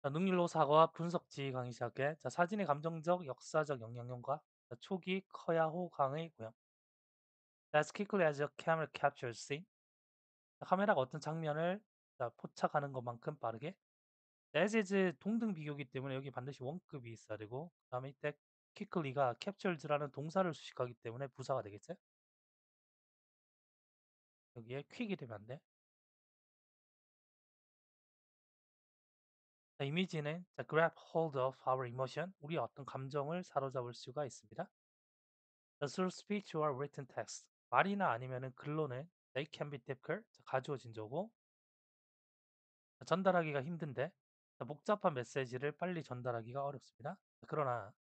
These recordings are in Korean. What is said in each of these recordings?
자, 능률로 사과 분석지 강의 시작해. 자, 사진의 감정적, 역사적 영향력과 자, 초기 커야호 강의 고형. As quickly as a camera captures scene. 자, 카메라가 어떤 장면을 자, 포착하는 것만큼 빠르게. As is 동등 비교기 때문에 여기 반드시 원급이 있어야 되고, 그다음에 이때 quickly가 captures라는 동사를 수식하기 때문에 부사가 되겠지? 여기에 quick이 되면 안 돼. 자, 이미지는 자, grab hold of our emotion. 우리의 어떤 감정을 사로잡을 수가 있습니다. The through speech or written text. 말이나 아니면은 글로는 they can be difficult. 자, 가주어 진조고 전달하기가 힘든데 자, 복잡한 메시지를 빨리 전달하기가 어렵습니다. 자, 그러나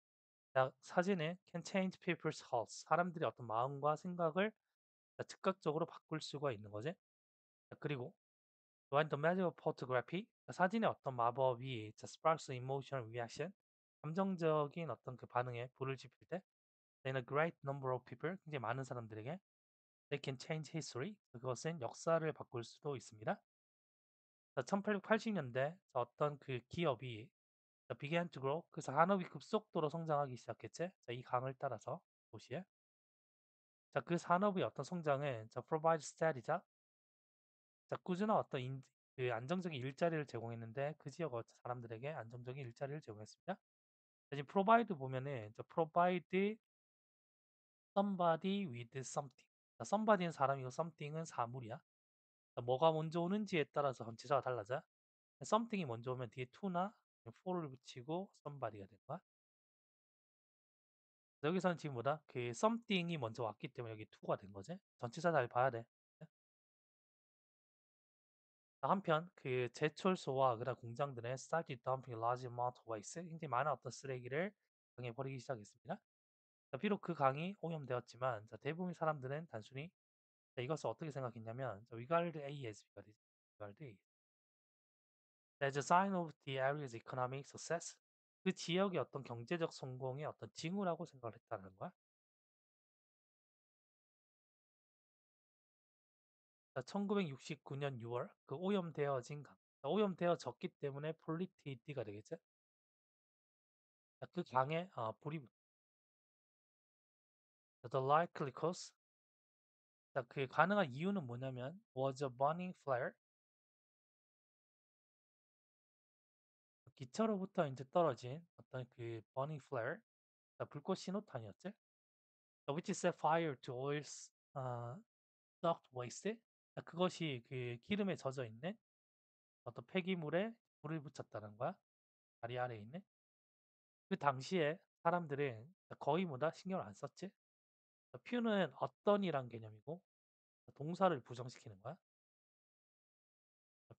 자, 사진은 can change people's hearts. 사람들의 어떤 마음과 생각을 자, 즉각적으로 바꿀 수가 있는 거지. 자, 그리고 when the magic of photography. 자, 사진의 어떤 마법이 자, sparks emotional reaction. 감정적인 어떤 그 반응에 불을 지필 때 then a great number of people. 굉장히 많은 사람들에게 They can change history. 그것은 역사를 바꿀 수도 있습니다. 1880년대 어떤 그 기업이 began to grow. 그래서 산업이 급속도로 성장하기 시작했지. 자, 이 강을 따라서 도시에. 자, 그 산업의 어떤 성장은 provide steady. 자, 꾸준한 어떤 그 안정적인 일자리를 제공했는데 그 지역 사람들에게 안정적인 일자리를 제공했습니다. 자, 지금 provide 보면은 provide somebody with something. 자, somebody는 사람이고 something은 사물이야. 뭐가 먼저 오는지에 따라서 전치사가 달라져. something이 먼저 오면 뒤에 to나 for를 붙이고 somebody가 되는 거야. 여기서는 지금 뭐다? 그 something이 먼저 왔기 때문에 여기 to가 된 거지. 전치사 잘 봐야 돼. 한편 그 제철소와 그다음 공장들은 started dumping large amount of waste. 굉장히 많은 어떤 쓰레기를 강에 버리기 시작했습니다. 자, 비록 그 강이 오염되었지만 자, 대부분의 사람들은 단순히 자, 이것을 어떻게 생각했냐면 regard A as regard A. As a sign of the area's economic success. 그 지역의 어떤 경제적 성공의 어떤 징후라고 생각을 했다는 거야. 자, 1969년 6월 그 오염되어진 강. 자, 오염되어졌기 때문에 polluted가 되겠죠. 자, 그 강에 불이 the likely cause. 자, 그 가능한 이유는 뭐냐면 was a burning flare. 기차로부터 이제 떨어진 어떤 그 burning flare. 자, 불꽃 신호탄이었지. which set fire to oil's duct waste. 자, 그것이 그 기름에 젖어 있는 어떤 폐기물에 불을 붙였다는 거야. 다리 아래에 있는. 그 당시에 사람들은 거의 뭐다 신경을 안 썼지. 퓨는 어떤이란 개념이고 동사를 부정시키는 거야.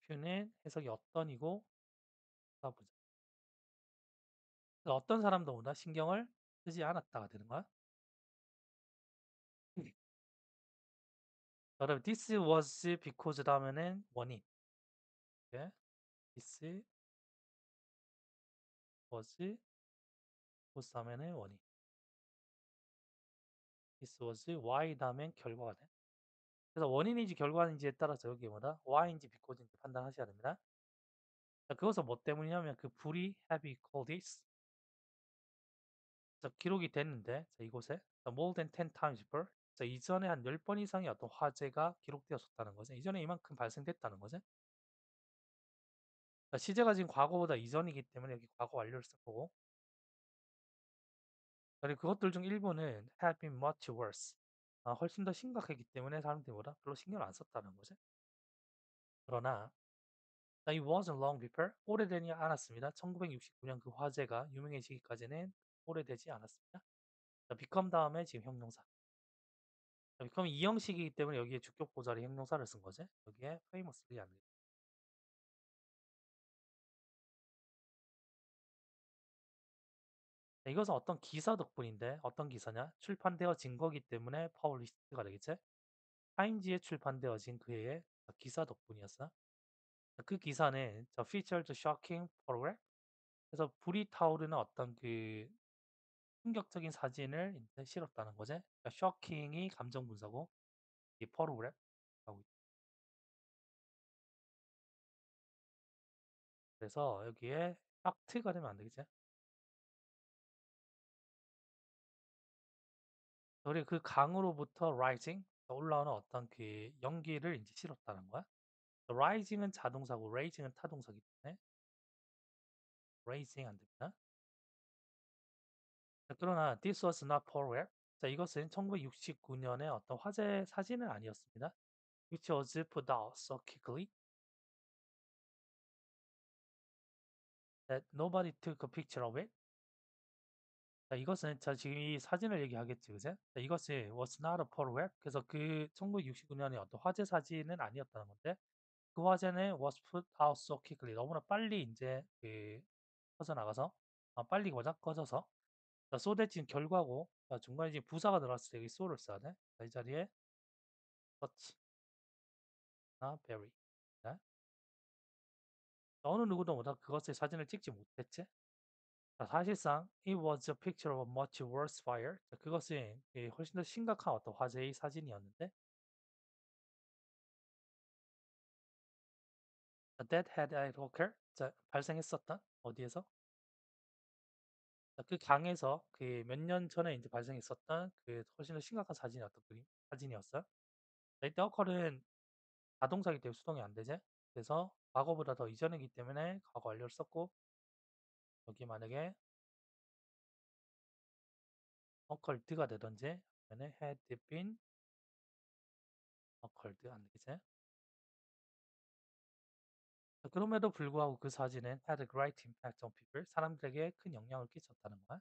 퓨는 해석이 어떤이고 부정. 어떤 사람도 보다 신경을 쓰지 않았다가 되는 거야. 그다음에 this was because 다음에는 원인. 예, this was because 다음에는 원인. this was why 다음엔 결과가 돼. 그래서 원인인지 결과인지에 따라서 여기 뭐다? why인지 because인지 판단하셔야 됩니다. 자, 그것은 뭐 때문이냐면 그 불이 have equaled this. 자, 기록이 됐는데 자, 이곳에 more than 10 times before. 자, 이전에 한 10번 이상의 어떤 화재가 기록되었었다는 거죠. 이전에 이만큼 발생됐다는 거죠. 자, 시제가 지금 과거보다 이전이기 때문에 여기 과거 완료를 쓸 거고. 그리고 그것들 중 일부는 have been much worse. 훨씬 더 심각했기 때문에 사람들이 뭐라 별로 신경을 안 썼다는 거죠. 그러나 it wasn't long before. 오래되지 않았습니다. 1969년 그 화재가 유명해지기까지는 오래되지 않았습니다. 자, become 다음에 지금 형용사. 자, become이 이 형식이기 때문에 여기에 주격 보자리 형용사를 쓴 거지. 여기에 famously 안 돼. 자, 이것은 어떤 기사 덕분인데 어떤 기사냐? 출판되어진 거기 때문에 published가 되겠지. 타임지에 출판되어진 그의 기사 덕분이었어. 그 기사는 featured shocking photograph. 그래서 불이 타오르는 어떤 그 충격적인 사진을 이제 실었다는 거지. 그러니까 shocking이 감정 분사고 이 photograph 하고 있- 그래서 여기에 shocked가 되면 안 되겠지? 그리고 그 강으로부터 rising 올라오는 어떤 그 연기를 이제 실었다는 거야. rising은 자동사고 raising은 타동사기 때문에 raising 안 됩니다. 자, 그러나 this was not porware. 자, 이것은 1969년에 어떤 화제 사진은 아니었습니다. which was put out so quickly that nobody took a picture of it. 자, 이것은 자, 지금 이 사진을 얘기하겠지, 그제? 자, 이것이 was not a photograph. 그래서 그 1969년에 어떤 화제 사진은 아니었다는 건데 그 화제는 was put out so quickly. 너무나 빨리 이제 그 퍼져나가서 빨리 꺼져서 자, 쏟아진 결과고 자, 중간에 지금 부사가 들어갔을 때 여기 so를 써야 돼. 자, 이 자리에 such, very. 자, 어느 누구도 보다 그것의 사진을 찍지 못했지. 자, 사실상 it was a picture of a much worse fire. 자, 그것은 훨씬 더 심각한 어떤 화재의 사진이었는데 that had occurred. 자, 발생했었던 어디에서? 자, 그 강에서 그 몇 년 전에 이제 발생했었던 그 훨씬 더 심각한 사진이었던 사진이었어요. 자, 이때 occur은 자동사기 때문에 수동이 안 되지. 그래서 과거보다 더 이전이기 때문에 과거 완료를 썼고 여기 만약에 occurred가 되던지 아니면 had been occurred 안 되겠지? 그럼에도 불구하고 그 사진은 had a great impact on people. 사람들에게 큰 영향을 끼쳤다는 거야.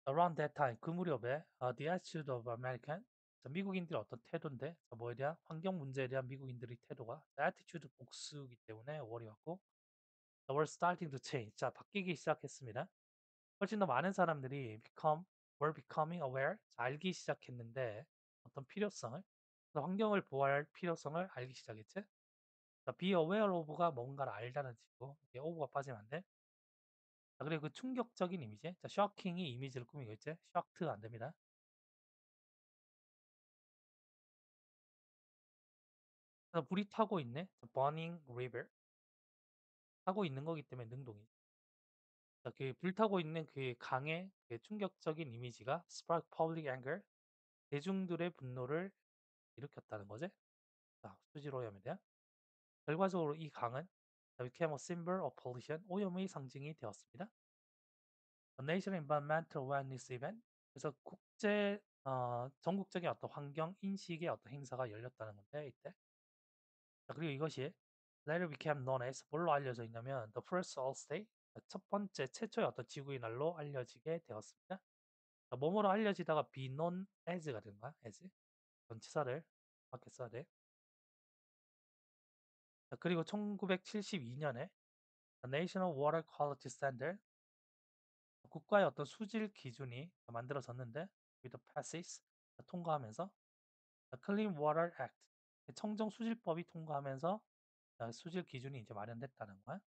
Around that time, 그 무렵에 the attitude of American, 자, 미국인들의 어떤 태도인데, 자, 뭐에 대한 환경 문제에 대한 미국인들의 태도가 attitude 복수이기 때문에 월이 왔고, were starting to change. 자, 바뀌기 시작했습니다. 훨씬 더 많은 사람들이 were becoming aware, 자, 알기 시작했는데 어떤 필요성을, 환경을 보호할 필요성을 알기 시작했지. 자, be aware of가 뭔가를 알다는 뜻이고 이게 of가 빠지면 안 돼. 자, 그리고 그 충격적인 이미지. 자, shocking이 이미지를 꾸미고 있지. shocked 안 됩니다. 그래서 불이 타고 있네. 자, burning river. 타고 있는 거기 때문에 능동이. 자, 그 불타고 있는 그 강의 그 충격적인 이미지가 spark public anger. 대중들의 분노를 일으켰다는 거지. 자, 수지로 하면 돼. 결과적으로 이 강은 became a symbol of pollution. 오염의 상징이 되었습니다. A National Environmental Awareness Event. 그래서 전국적인 어떤 환경 인식의 어떤 행사가 열렸다는 건데 이때. 자, 그리고 이것이 later became known as 뭘로 알려져 있냐면 the first Earth Day, 첫 번째 최초의 어떤 지구의 날로 알려지게 되었습니다. 자, 뭐뭐로 알려지다가 be known as가 되는 거야, as. 전치사를 밖에 써야 돼. 자, 그리고 1972년에 National Water Quality Standard, 국가의 어떤 수질 기준이 만들어졌는데 with passes, 통과하면서 Clean Water Act, 청정 수질법이 통과하면서 수질 기준이 이제 마련됐다는 거야.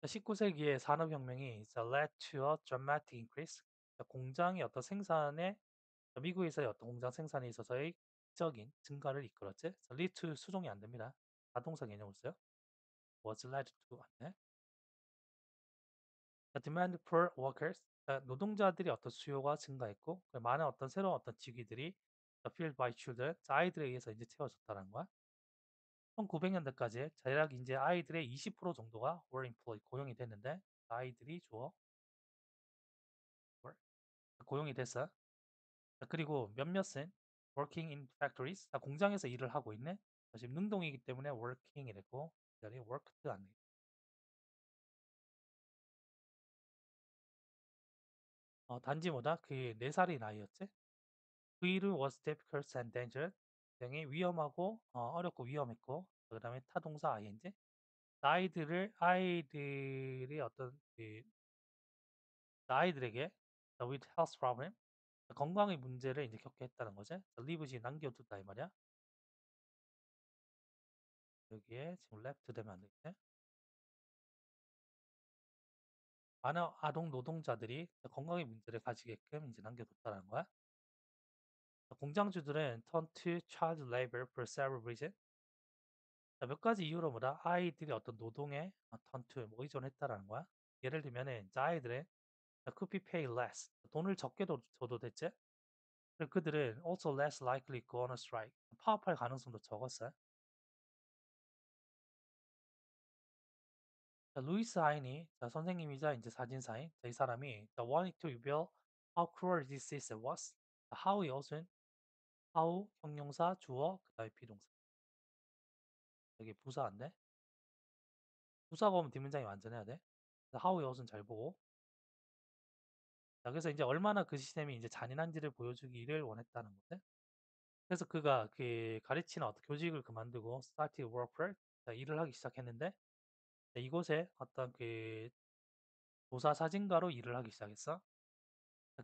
19세기의 산업혁명이 led to a dramatic increase. 공장의 어떤 생산에 미국에서의 어떤 공장 생산에 있어서의 극적인 증가를 이끌었지. lead to 수동이 안 됩니다. 자동사 개념을 써요. was led to 안 돼. demand for workers, 노동자들이 어떤 수요가 증가했고 많은 어떤 새로운 어떤 직위들이 filled by children, 아이들에 의해서 이제 채워졌다는 거야. 1900년대까지 대략 이제 아이들의 20% 정도가 were employed, 고용이 됐는데 아이들이 주어 were, 고용이 됐어. 그리고 몇몇은 working in factories, 공장에서 일을 하고 있네. 지금 능동이기 때문에 working이 됐고 이 자리에 worked 안 돼. 단지 뭐다? 그 4살의 나이였지. 그 이름 was difficult and dangerous. 굉장히 위험하고 어렵고 위험했고 그다음에 타동사 ing. 아이들의 어떤 그 아이들에게 with health problem, 건강의 문제를 이제 겪게 했다는 거지. leave지 남겨두다 이 말이야. 여기에 지금 left 되면 안 되겠네. 많은 아동 노동자들이 건강의 문제를 가지게끔 이제 남겨뒀다는 거야. 공장주들은 turn to child labor for several reasons. 몇 가지 이유로 뭐다? 아이들이 어떤 노동에 turn to 뭐 의존했다라는 거야. 예를 들면은 이제 아이들의 could be paid less. 돈을 적게 줘도 됐지? 그리고 그들은 also less likely go on a strike. 파업할 가능성도 적었어요. 루이스 하인이 선생님이자 이제 사진사인 이 사람이 wanted to reveal how cruel this system was. how 이것은 how 형용사 주어 그다음에 비동사. 여기 부사인데 부사가 오면 뒷문장이 완전해야 돼. how 이것은 잘 보고. 자, 그래서 이제 얼마나 그 시스템이 이제 잔인한지를 보여주기를 원했다는 거지. 그래서 그가 그 가르치는 어떤 교직을 그만두고 started work for 일을 하기 시작했는데 이곳에 어떤 그 도사 사진가로 일을 하기 시작했어.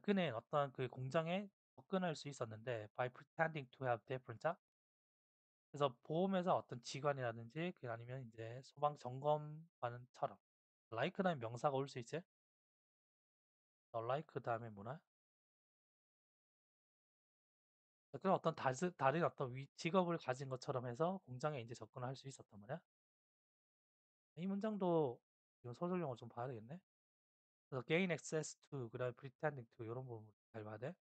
그는 어떤 그 공장에 접근할 수 있었는데 by pretending to have different job. 그래서 보험회사 어떤 직원이라든지 그 아니면 이제 소방 점검관처럼 like 다음에 명사가 올 수 있지? like 다음에 뭐나? 그런 어떤 다른 어떤 직업을 가진 것처럼 해서 공장에 이제 접근을 할 수 있었단 말이야. 이 문장도 이거 서술용어 좀 봐야 되겠네. 그래서 gain access to 그다음에 pretending to 이런 부분 잘 봐야 돼.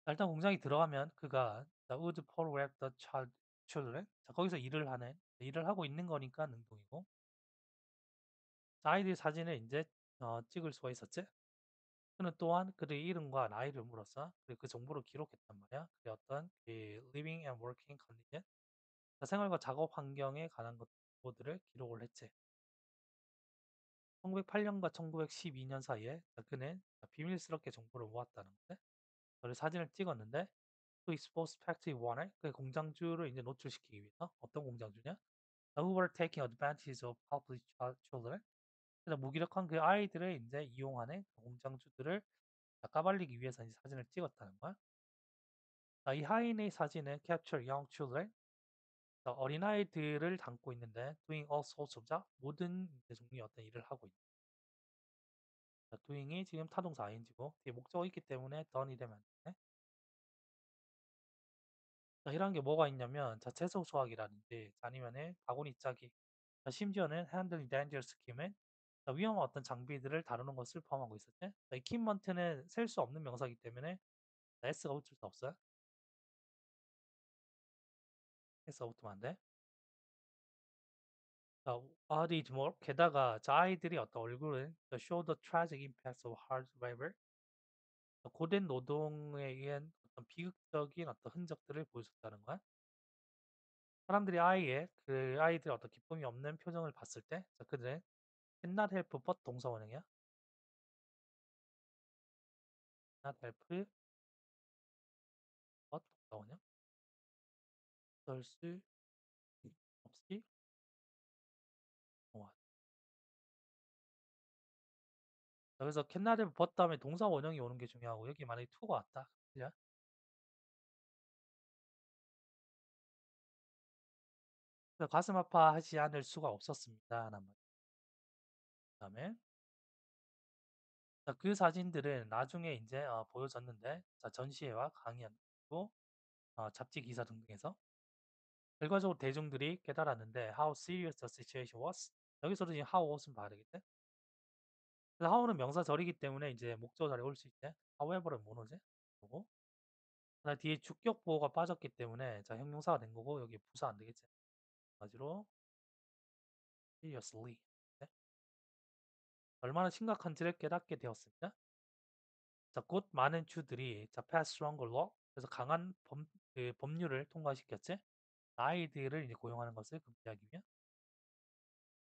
일단 공장에 들어가면 그가 would photograph the children. 자, 거기서 일을 하고 있는 거니까 능동이고. 자, 아이들 사진을 이제 찍을 수가 있었지. 그는 또한 그들의 이름과 나이를 물었어. 그리고 그 정보를 기록했단 말이야. 그 어떤 그 living and working condition, 자, 생활과 작업 환경에 관한 것들을 기록을 했지. 1908년과 1912년 사이에 그는 비밀스럽게 정보를 모았다는 거지. 그래서 사진을 찍었는데 to expose factory owner, 그 공장주를 이제 노출시키기 위해서. 어떤 공장주냐? who were taking advantage of helpless children. 그래서 무기력한 그 아이들을 이제 이용하는 그 공장주들을 까발리기 위해서 이제 사진을 찍었다는 거야. 이 하인의 사진은 capture young children, 어린아이들을 담고 있는데 doing all sorts of job, 모든 이제 종류의 어떤 일을 하고 있는. doing이 지금 타동사 ing고 뒤에 목적어 있기 때문에 done이 되면 안 돼. 자, 이런 게 뭐가 있냐면 자, 채소 수확이라든지 아니면은 바구니 짜기, 자, 심지어는 handling dangerous equipment, 자, 위험한 어떤 장비들을 다루는 것을 포함하고 있었지. 자, equipment는 셀 수 없는 명사이기 때문에 s가 붙을 수 없어요. s가 붙으면 안 돼. 자, what is more, 게다가 자, 아이들이 어떤 얼굴은 show the tragic impacts of hard labor, 고된 노동에 의한 어떤 비극적인 어떤 흔적들을 보여줬다는 거야. 사람들이 그 아이들의 어떤 기쁨이 없는 표정을 봤을 때, 자, 그들은 cannot help but 동사원형이야. cannot help but 동사원형. 어쩔 수 없이 동화. 그래서 cannot help but 다음에 동사원형이 오는 게 중요하고 여기 만약에 to가 왔다. 그죠? 그래서 가슴 아파하지 않을 수가 없었습니다. 라는 말. 그다음에 자, 그 사진들은 나중에 이제 보여졌는데 자, 전시회와 강연 그리고 잡지 기사 등등에서 결과적으로 대중들이 깨달았는데 how serious the situation was. 여기서도 지금 how was는 봐야 되겠대. 그래서 how는 명사 절이기 때문에 이제 목적어 자리에 올 수 있대. however은 못 오지. 그리고 그다음 뒤에 주격 보호가 빠졌기 때문에 자, 형용사가 된 거고 여기 부사 안 되겠지. 마지로 seriously. 네? 얼마나 심각한지를 깨닫게 되었습니다. 자, 곧 많은 주들이 자, pass stronger law, 그래서 강한 그 법률을 통과시켰지. 아이들을 이제 고용하는 것을 금지하기 위해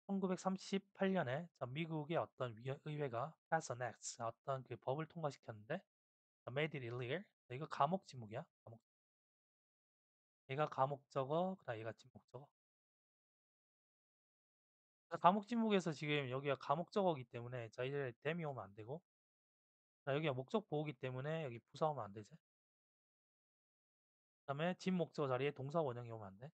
1938년에 미국의 어떤 의회가 pass an act, 어떤 그 법을 통과시켰는데 made it illegal. 이거 감옥 지목이야. 감옥. 얘가 감옥적어, 그다음 얘가 지목적어. 감옥 지목에서 지금 여기가 감옥적어기 때문에 자, 이제 댐이 오면 안 되고 자, 여기가 목적 보호기 때문에 여기 부사 오면 안 되지. 그다음에 진 목적어 자리에 동사 원형이 오면 안 돼.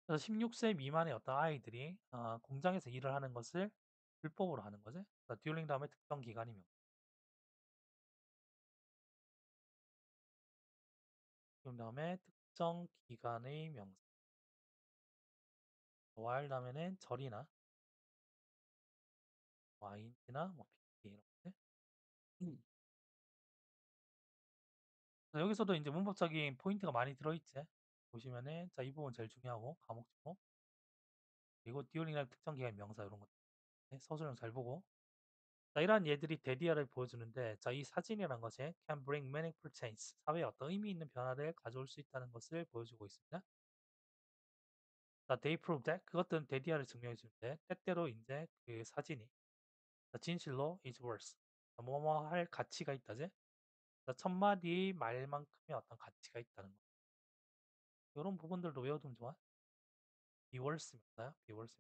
그래서 16세 미만의 어떤 아이들이 공장에서 일을 하는 것을 불법으로 하는 거지. during 다음에 특정 기간이면. 그다음에 특정 기간의 명사. while 다음에는 절이나 와인이나 뭐 비키 이런 것들. 음. 여기서도 이제 문법적인 포인트가 많이 들어있지. 보시면은 자, 이 부분 제일 중요하고 과목 제목 그리고 듀오링이라는 특정 기간 명사 이런 것들. 네, 서술형 잘 보고. 자, 이러한 예들이 데디아를 보여주는데 자, 이 사진이라는 것이 can bring meaningful change. 사회에 어떤 의미 있는 변화를 가져올 수 있다는 것을 보여주고 있습니다. 자, they prove that 그것들은 데디아를 증명해 주는데 때때로 이제 그 사진이 자, 진실로 is worth. 뭐뭐 할 가치가 있다지. 자, 첫 마디 말만큼의 어떤 가치가 있다는 거. 이런 부분들도 외워두면 좋아. be worth입니다. be worth.